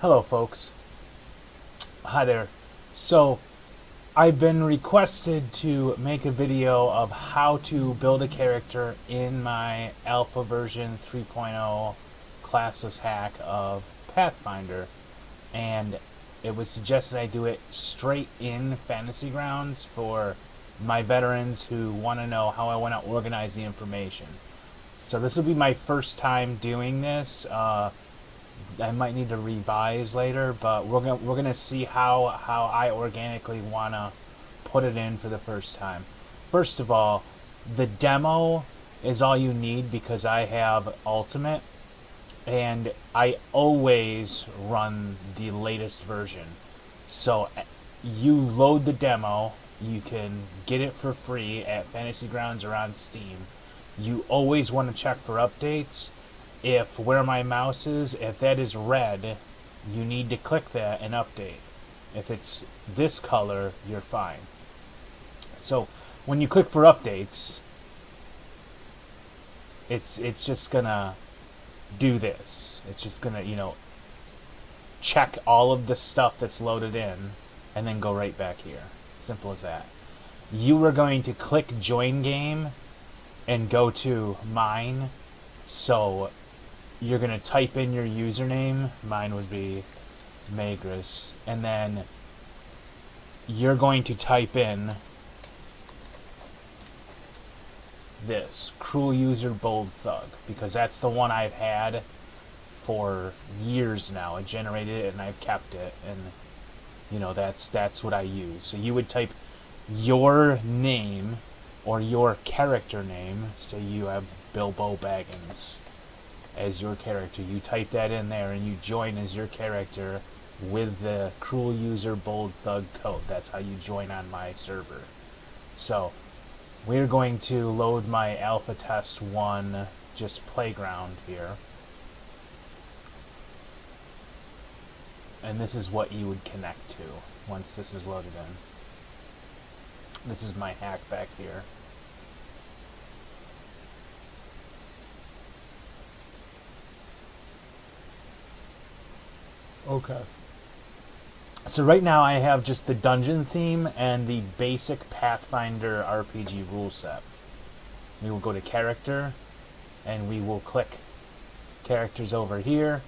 Hello, folks. Hi there. So, I've been requested to make a video of how to build a character in my alpha version 3.0 classless hack of Pathfinder, and it was suggested I do it straight in Fantasy Grounds for my veterans who want to know how I want to organize the information. So this will be my first time doing this. I might need to revise later, but we're gonna see how I organically wanna put it in for the first time. First of all, the demo is all you need because I have Ultimate, and I always run the latest version. So you load the demo, you can get it for free at Fantasy Grounds or on Steam. You always want to check for updates. If where my mouse is, if that is red, you need to click that and update. If it's this color, you're fine. So when you click for updates, it's just gonna do this. It's just gonna, check all of the stuff that's loaded in and then go right back here. Simple as that. You are going to click join game and go to mine. So you're going to type in your username. Mine would be Magris. And then you're going to type in this, Cruel User Bold Thug, because that's the one I've had for years now. I generated it and I've kept it, and that's what I use. So you would type your name or your character name. Say you have Bilbo Baggins as your character. You type that in there and you join as your character with the Cruel User Bold Thug code. That's how you join on my server. So we're going to load my Alpha Test 1 just playground here. And this is what you would connect to once this is loaded in. This is my hack back here. Okay. So right now I have just the dungeon theme and the basic Pathfinder RPG rule set. We will go to character and we will click characters over here.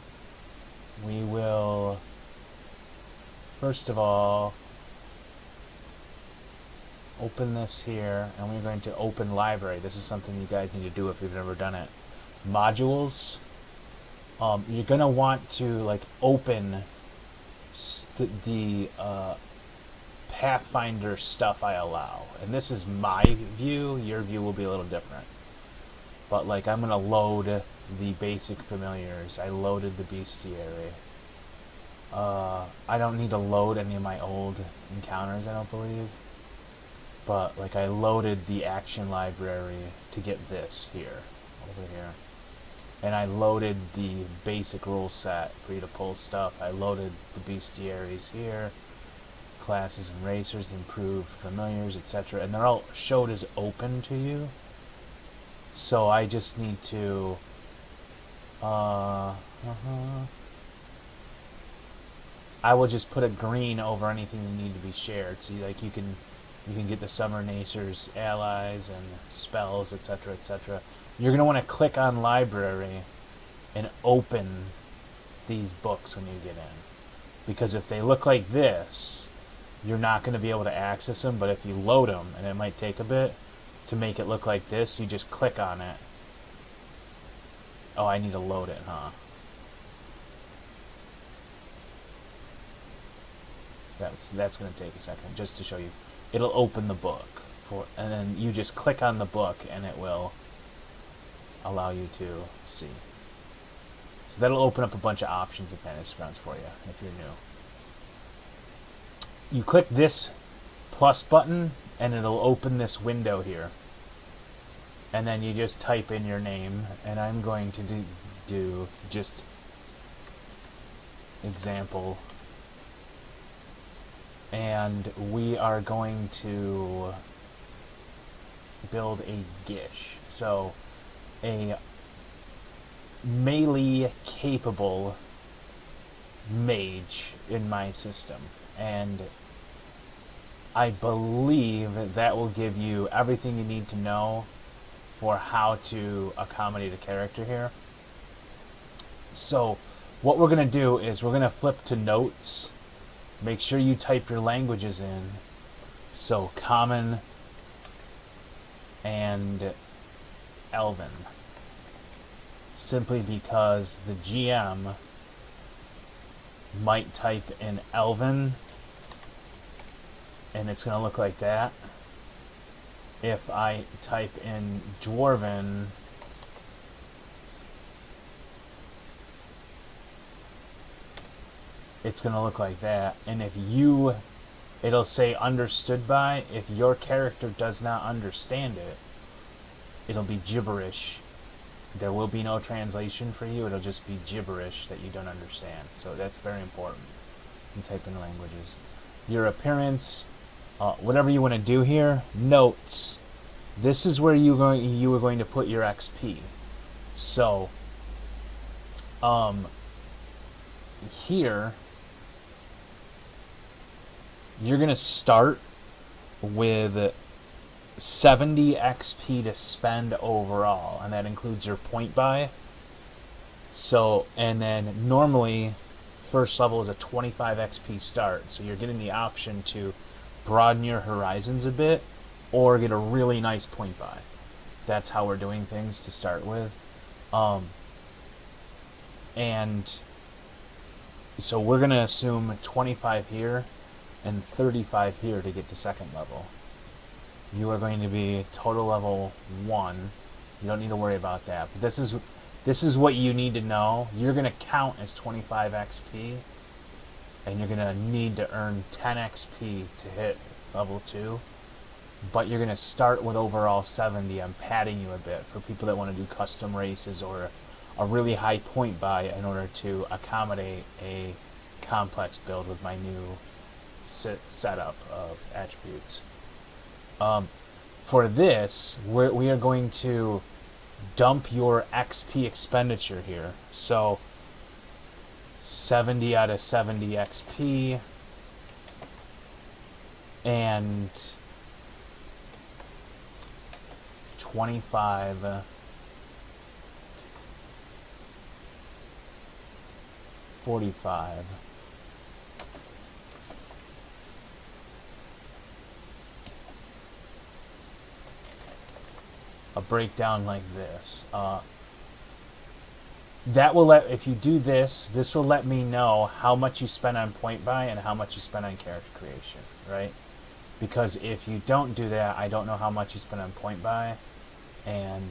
We will first of all open this here, and we're going to open library. This is something you guys need to do if you've never done it. Modules. You're gonna want to open the Pathfinder stuff I allow, and this is my view. Your view will be a little different. But I'm gonna load the basic familiars. I loaded the bestiary. I don't need to load any of my old encounters, I don't believe. But I loaded the action library to get this here, over here. And I loaded the basic rule set for you to pull stuff. I loaded the bestiaries here, classes and racers, improved familiars, etc. And they're all showed as open to you. So I just need to I will just put a green over anything that need to be shared. So you can get the Summer Nacer's allies and spells, etc., etc. You're going to want to click on library and open these books when you get in. Because if they look like this, you're not going to be able to access them. But if you load them, and it might take a bit to make it look like this, you just click on it. Oh, I need to load it, huh? That's going to take a second just to show you. It'll open the book, and then you just click on the book and it will allow you to see. So that'll open up a bunch of options in Fantasy Grounds for you if you're new. You click this plus button and it'll open this window here. And then you just type in your name, and I'm going to do just example. And we are going to build a Gish. So a melee capable mage in my system, and I believe that will give you everything you need to know for how to accommodate a character here. So what we're going to do is we're going to flip to notes. Make sure you type your languages in. So Common and Elven. Simply because the GM might type in Elven and it's going to look like that. If I type in Dwarven, it's going to look like that. And if you, it'll say understood by. If your character does not understand it, it'll be gibberish. There will be no translation for you. It'll just be gibberish that you don't understand. So that's very important in typing languages. Your appearance, whatever you want to do here. Notes. This is where you are going to put your XP. So, here, you're going to start with 70 XP to spend overall, and that includes your point buy. So, and then normally first level is a 25 XP start, so you're getting the option to broaden your horizons a bit or get a really nice point buy. That's how we're doing things to start with. And so we're going to assume 25 here and 35 here to get to second level. You are going to be total level 1. You don't need to worry about that. But this is what you need to know. You're going to count as 25 XP, and you're going to need to earn 10 XP to hit level 2. But you're going to start with overall 70. I'm padding you a bit for people that want to do custom races or a really high point buy in order to accommodate a complex build with my new setup of attributes. For this, we are going to dump your XP expenditure here. So 70 out of 70 XP and 25 45. A breakdown like this. That will if you do this, this will let me know how much you spend on point buy and how much you spend on character creation, right? Because if you don't do that, I don't know how much you spend on point buy, and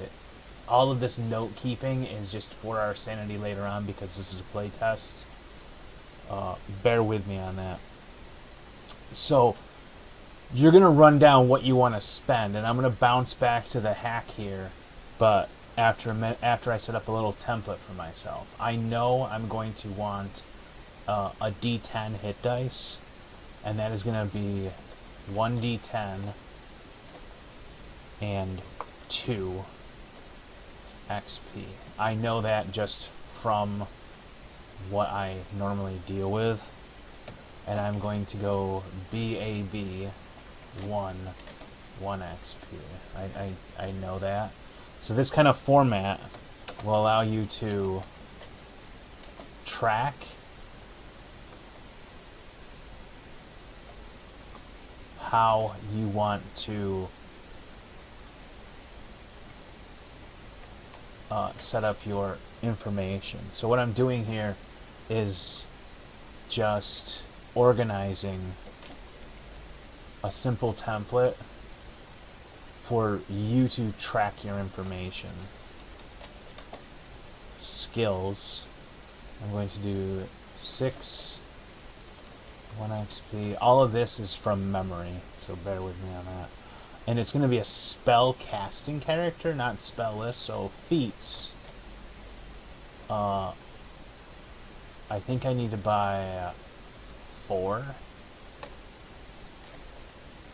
all of this note keeping is just for our sanity later on because this is a play test. Bear with me on that. So you're going to run down what you want to spend, and I'm going to bounce back to the hack here, but after I set up a little template for myself. I know I'm going to want a D10 hit dice, and that is going to be 1 D10 and 2 XP. I know that just from what I normally deal with, and I'm going to go BAB 1 XP. I know that. So this kind of format will allow you to track how you want to set up your information. So what I'm doing here is just organizing a simple template for you to track your information. Skills. I'm going to do 6 1 XP. All of this is from memory, so bear with me on that. And it's going to be a spell casting character, not spell list. So feats. I think I need to buy 4.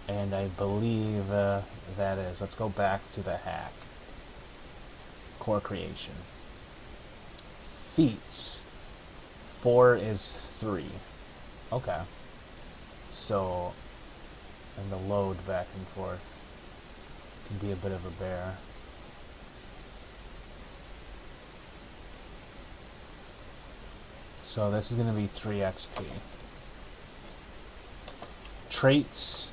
And I believe that is. Let's go back to the hack. Core creation. Feats. 4 is 3. Okay. So, and the load back and forth can be a bit of a bear. So this is going to be 3 XP. Traits,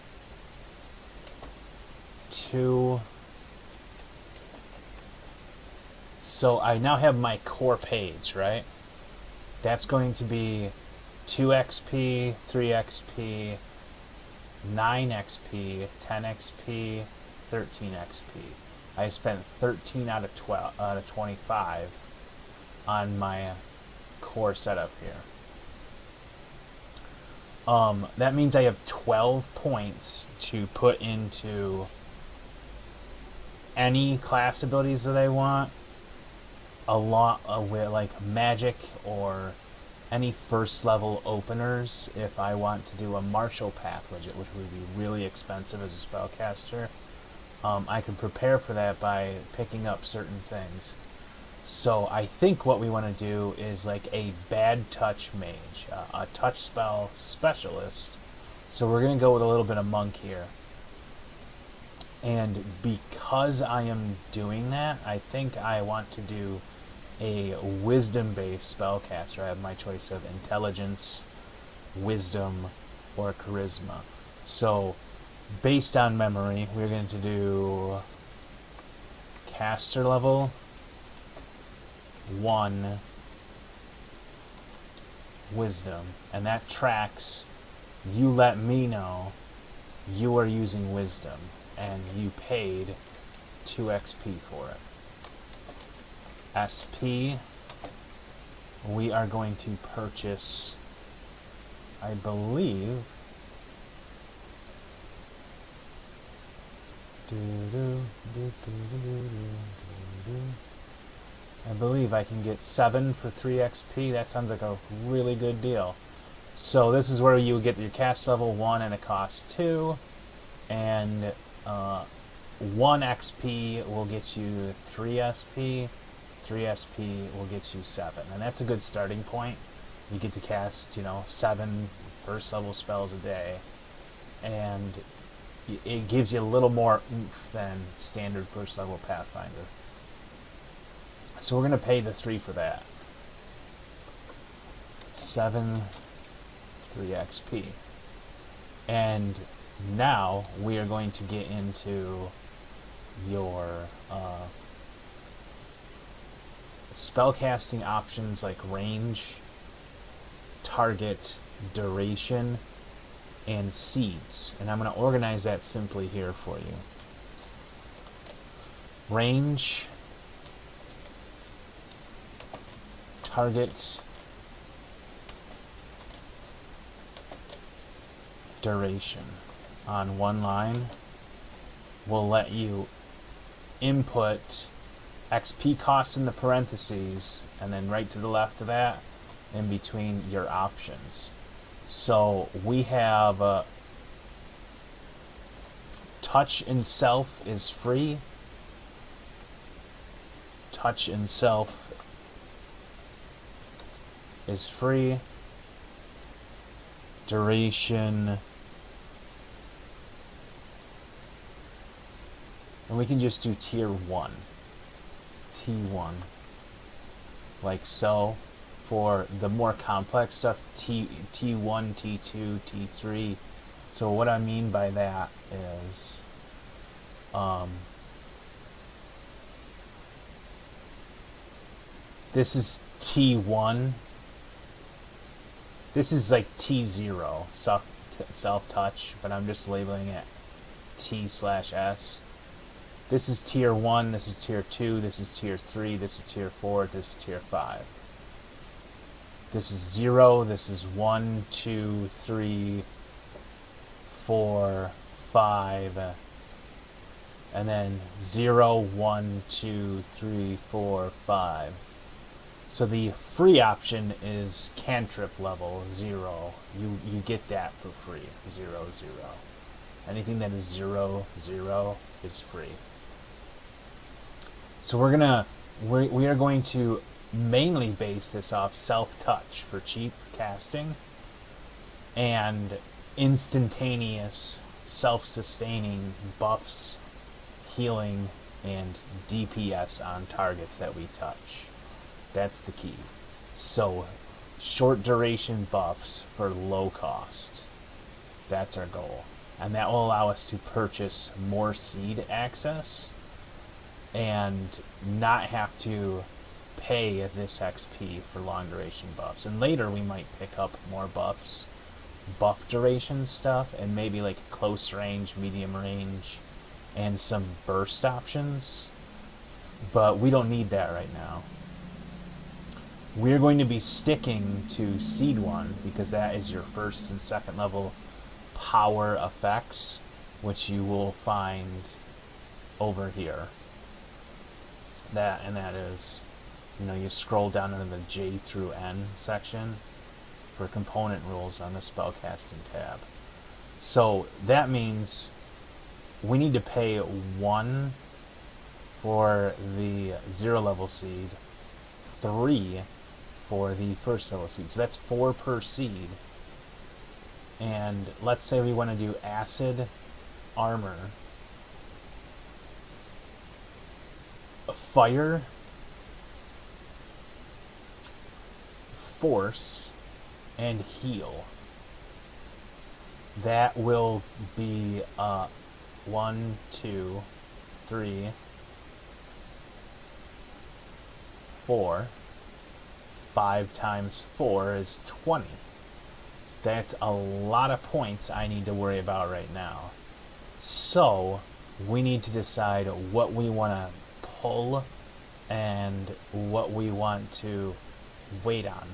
2. So I now have my core page, right? That's going to be 2 XP, 3 XP, 9 XP, 10 XP, 13 XP. I spent 13 out of 25 on my core setup here. That means I have 12 points to put into any class abilities that I want, a lot with like magic or any first level openers. If I want to do a martial path widget, which would be really expensive as a spellcaster, I can prepare for that by picking up certain things. So I think what we want to do is like a bad touch mage, a touch spell specialist. So we're going to go with a little bit of monk here. And because I am doing that, I think I want to do a wisdom-based spellcaster. I have my choice of intelligence, wisdom, or charisma. So based on memory, we're going to do caster level 1 wisdom, and that tracks. You let me know you are using wisdom and you paid 2 XP for it. SP, we are going to purchase, I believe, I can get 7 for 3 XP. That sounds like a really good deal. So this is where you get your cast level 1 and it costs 2, and 1 XP will get you 3 SP, 3 SP will get you 7, and that's a good starting point. You get to cast, 7 first level spells a day, and it gives you a little more oomph than standard first level Pathfinder. So we're going to pay the 3 for that. 7, 3 XP. And now we are going to get into your spellcasting options like range, target, duration, and seeds. And I'm going to organize that simply here for you. Range, target, duration. On one line, we'll let you input XP cost in the parentheses, and then right to the left of that, in between your options. So we have touch in self is free. Touch in self is free. Duration, and we can just do tier 1, T1, like so. For the more complex stuff, T1, T2, T3. So what I mean by that is this is T1. This is like T0, self-touch, but I'm just labeling it T/S. This is tier 1, this is tier 2, this is tier 3, this is tier 4, this is tier 5. This is 0, this is 1, 2, 3, 4, 5, and then 0, 1, 2, 3, 4, 5. So the free option is cantrip level 0. You get that for free. 0, 0. Anything that is 0, 0 is free. So we are going to mainly base this off self-touch for cheap casting and instantaneous self-sustaining buffs, healing, and DPS on targets that we touch. That's the key. So, short duration buffs for low cost. That's our goal. And that will allow us to purchase more seed access and not have to pay this XP for long duration buffs. And later we might pick up more buffs, buff duration stuff, and maybe like close range, medium range, and some burst options. But we don't need that right now. We're going to be sticking to Seed 1 because that is your first and second level power effects, which you will find over here. That is, you scroll down into the J through N section for component rules on the spellcasting tab. So that means we need to pay 1 for the 0 level seed, 3 for the first level seed. So that's 4 per seed. And let's say we want to do acid, armor, fire, force, and heal. That will be 1, 2, 3, 4. 5 times 4 is 20. That's a lot of points I need to worry about right now. So we need to decide what we want to pull and what we want to wait on.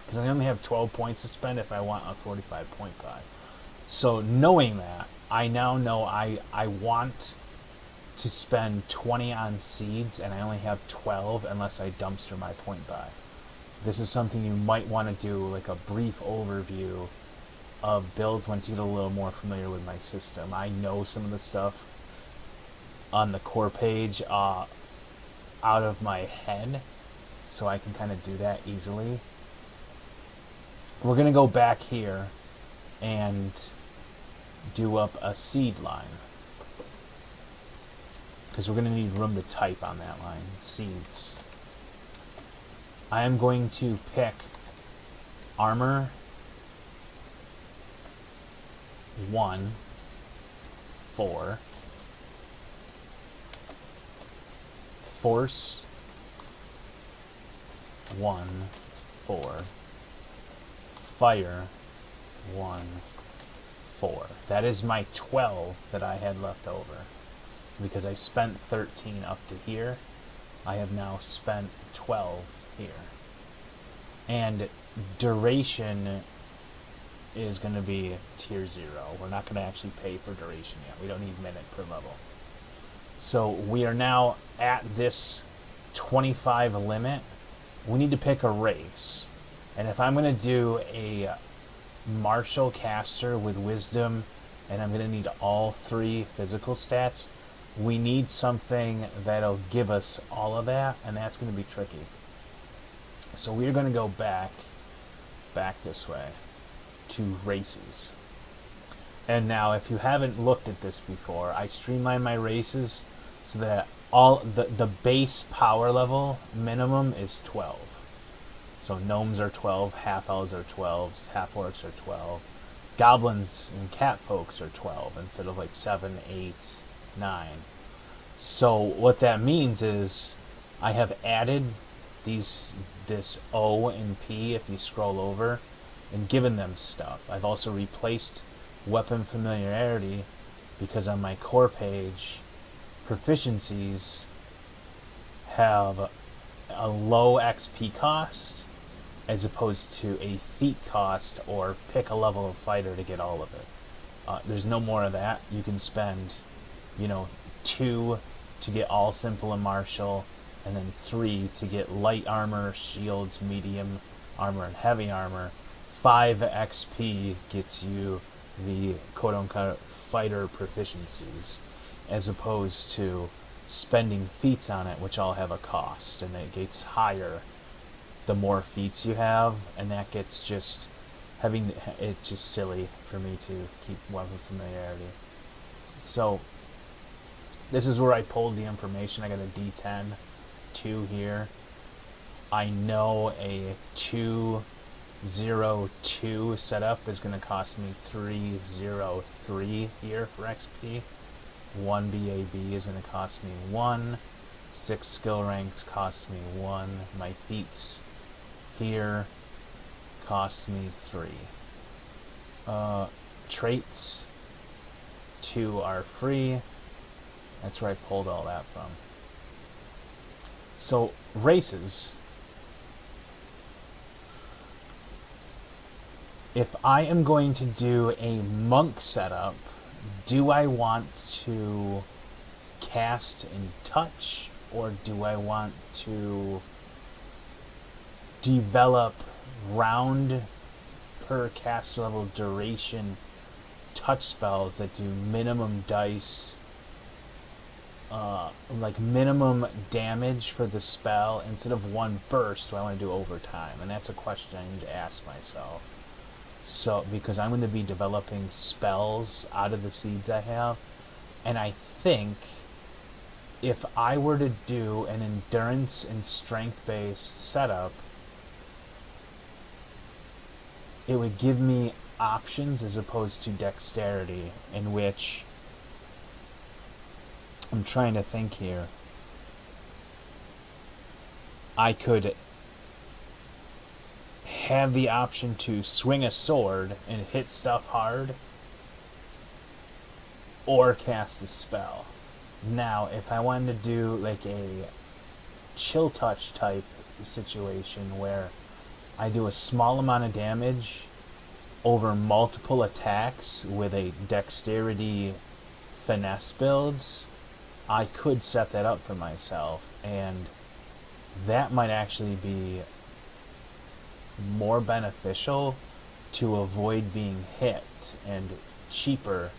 Because I only have 12 points to spend if I want a 45 point buy. So knowing that, I now know I want to spend 20 on seeds and I only have 12 unless I dumpster my point buy. This is something you might want to do, like a brief overview of builds once you get a little more familiar with my system. I know some of the stuff on the core page out of my head, so I can kind of do that easily. We're going to go back here and do up a seed line, because we're going to need room to type on that line. Seeds. I am going to pick armor 1, 4, force 1, 4, fire 1, 4. That is my 12 that I had left over, because I spent 13 up to here. I have now spent 12 here. And duration is going to be tier 0. We're not going to actually pay for duration yet. We don't need minute per level. So we are now at this 25 limit. We need to pick a race. And if I'm going to do a martial caster with wisdom, and I'm going to need all 3 physical stats, we need something that'll give us all of that, and that's going to be tricky. So we're going to go back this way to races. And now, if you haven't looked at this before, I streamline my races so that all the base power level minimum is 12. So gnomes are 12, half elves are 12, half orcs are 12, goblins and cat folks are 12 instead of like 7, 8, 9. So what that means is I have added this O and P, if you scroll over, and given them stuff. I've also replaced weapon familiarity because on my core page, proficiencies have a low XP cost as opposed to a feat cost or pick a level of fighter to get all of it. There's no more of that. You can spend, 2 to get all simple and martial, and then 3 to get light armor, shields, medium armor, and heavy armor. 5 XP gets you the quote-unquote fighter proficiencies, as opposed to spending feats on it, which all have a cost, and it gets higher the more feats you have, and that gets just it's just silly for me to keep weapon familiarity. So this is where I pulled the information. I got a D10 2 here. I know a 202 setup is going to cost me 303 here for XP. 1 BAB is going to cost me 1. 6 skill ranks cost me 1. My feats here cost me 3. Traits 2 are free. That's where I pulled all that from. So races. If I am going to do a monk setup, do I want to cast and touch, or do I want to develop round per caster level duration touch spells that do minimum dice, like minimum damage for the spell instead of 1 burst? Do I want to do overtime? And that's a question I need to ask myself. So, because I'm going to be developing spells out of the seeds I have, and I think if I were to do an endurance and strength based setup, it would give me options as opposed to dexterity, in which I'm trying to think here. I could have the option to swing a sword and hit stuff hard, or cast a spell. Now, if I wanted to do like a chill touch type situation where I do a small amount of damage over multiple attacks with a dexterity finesse builds, I could set that up for myself, and that might actually be more beneficial to avoid being hit and cheaper.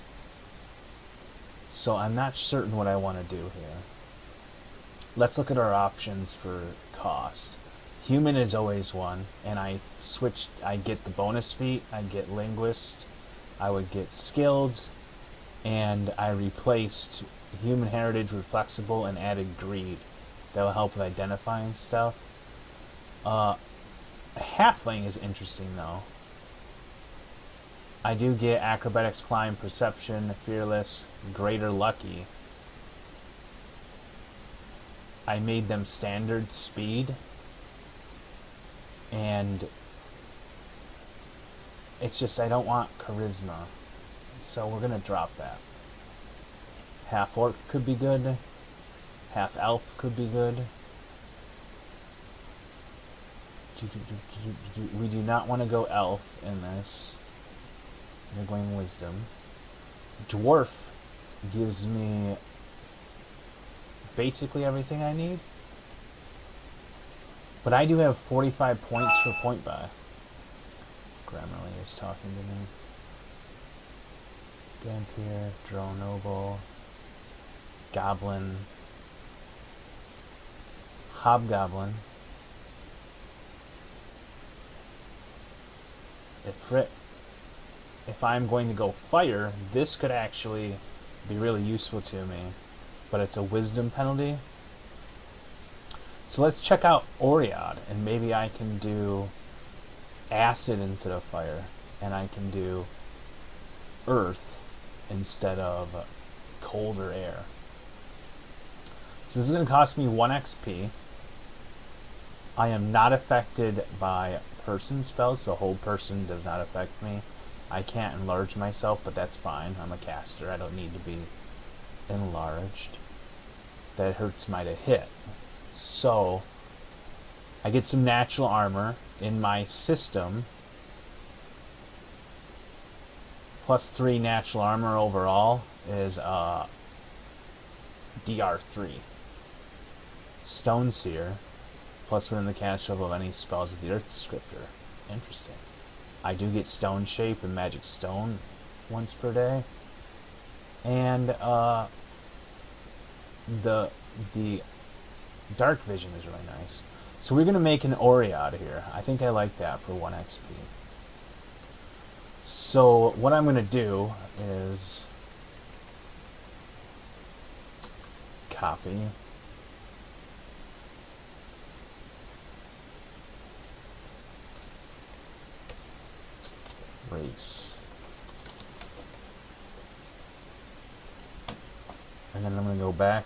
So I'm not certain what I want to do here. Let's look at our options for cost. Human is always one, and I get the bonus feat, I get linguist, I would get skilled, and I replaced human heritage with flexible and added greed. That will help with identifying stuff. Halfling is interesting though. I do get acrobatics, climb, perception, fearless, greater lucky. I made them standard speed, and it's just I don't want charisma, so we're gonna drop that. Half orc could be good. Half elf could be good. We do not want to go elf in this. We're going wisdom. Dwarf gives me basically everything I need. But I do have 45 points for point buy. Grammarly is talking to me. Dampier, Drone Noble, Goblin, Hobgoblin, if I'm going to go fire, this could actually be really useful to me, but it's a wisdom penalty. So let's check out Oriod, and maybe I can do acid instead of fire, and I can do earth instead of cold or air. So this is going to cost me 1 XP. I am not affected by person spells, so hold person does not affect me. I can't enlarge myself, but that's fine. I'm a caster. I don't need to be enlarged. That hurts my to hit. So I get some natural armor in my system. +3 natural armor overall is DR3. Stone Seer, plus within the cast level of any spells with the Earth descriptor. Interesting. I do get Stone Shape and Magic Stone once per day. And the the dark vision is really nice. So we're going to make an Oread here. I think I like that for 1 XP. So what I'm going to do is copy. Race. And then I'm going to go back.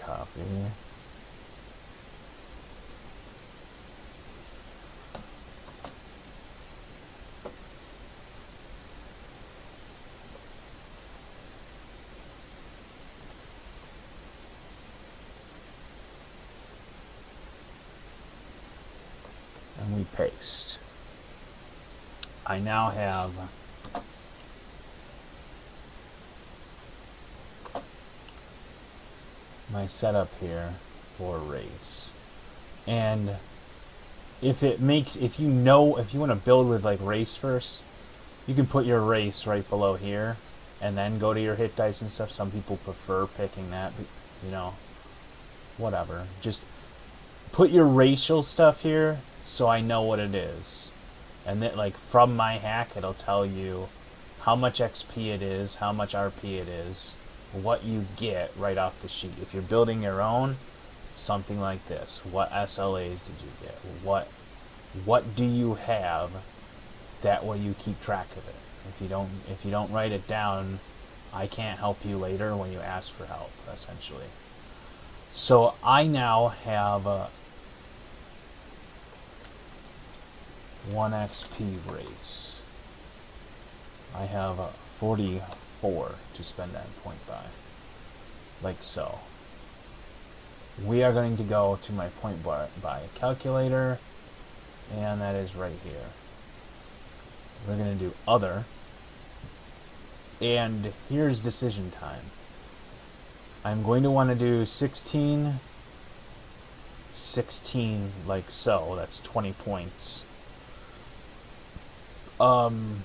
Copy. And we paste. I now have my setup here for race. And if you want to build with like race first, you can put your race right below here and then go to your hit dice and stuff. Some people prefer picking that, but you know, whatever. Just put your racial stuff here so I know what it is. And then like from my hack it'll tell you how much XP it is, how much RP it is, what you get right off the sheet. If you're building your own, something like this. What SLAs did you get? What do you have? That way you keep track of it. If you don't write it down, I can't help you later when you ask for help, essentially. So I now have a 1 XP race. I have a 44 to spend that point by, like so. We are going to go to my point by calculator, and that is right here. We're going to do other, and here's decision time. I'm going to want to do 16, like so. That's 20 points. 14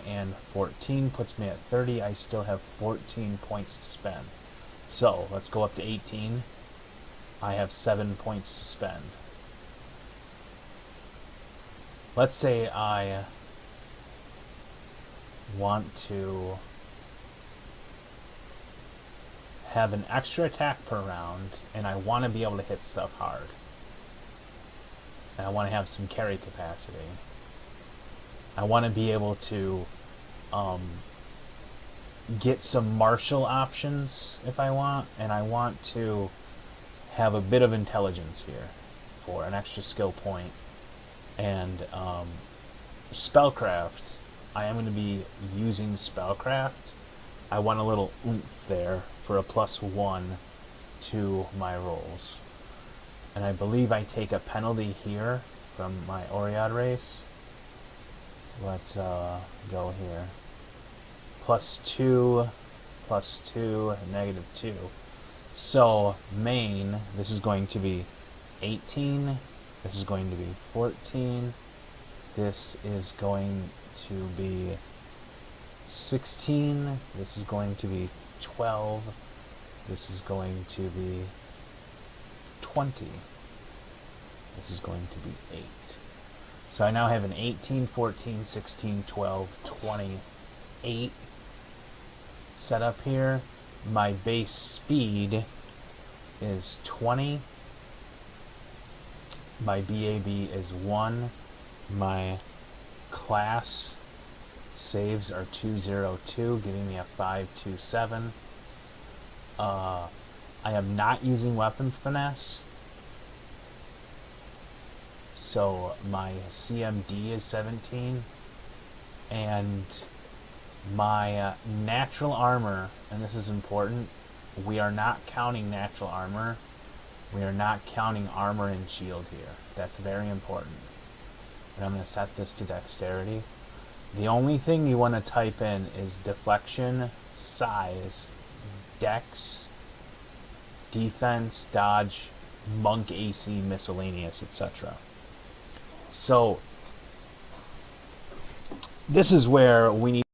and 14 puts me at 30. I still have 14 points to spend. So let's go up to 18. I have 7 points to spend. Let's say I want to have an extra attack per round, and I want to be able to hit stuff hard. And I want to have some carry capacity. I want to be able to get some martial options if I want, and I want to have a bit of intelligence here for an extra skill point. And spellcraft, I am going to be using spellcraft. I want a little oomph there for a +1 to my rolls. And I believe I take a penalty here from my Oread race. Let's go here. +2, +2, -2. So main, this is going to be 18. This is going to be 14. This is going to be 16. This is going to be 12. This is going to be 20. This is going to be 8. So I now have an 18, 14, 16, 12, 20, 8 set up here. My base speed is 20. My BAB is 1. My class saves are 202, giving me a 527. I am not using weapon finesse, so my CMD is 17, and my natural armor, and this is important, we are not counting natural armor. We are not counting armor and shield here. That's very important. And I'm going to set this to dexterity. The only thing you want to type in is deflection, size, dex, defense, dodge, monk AC miscellaneous, etc. So this is where we need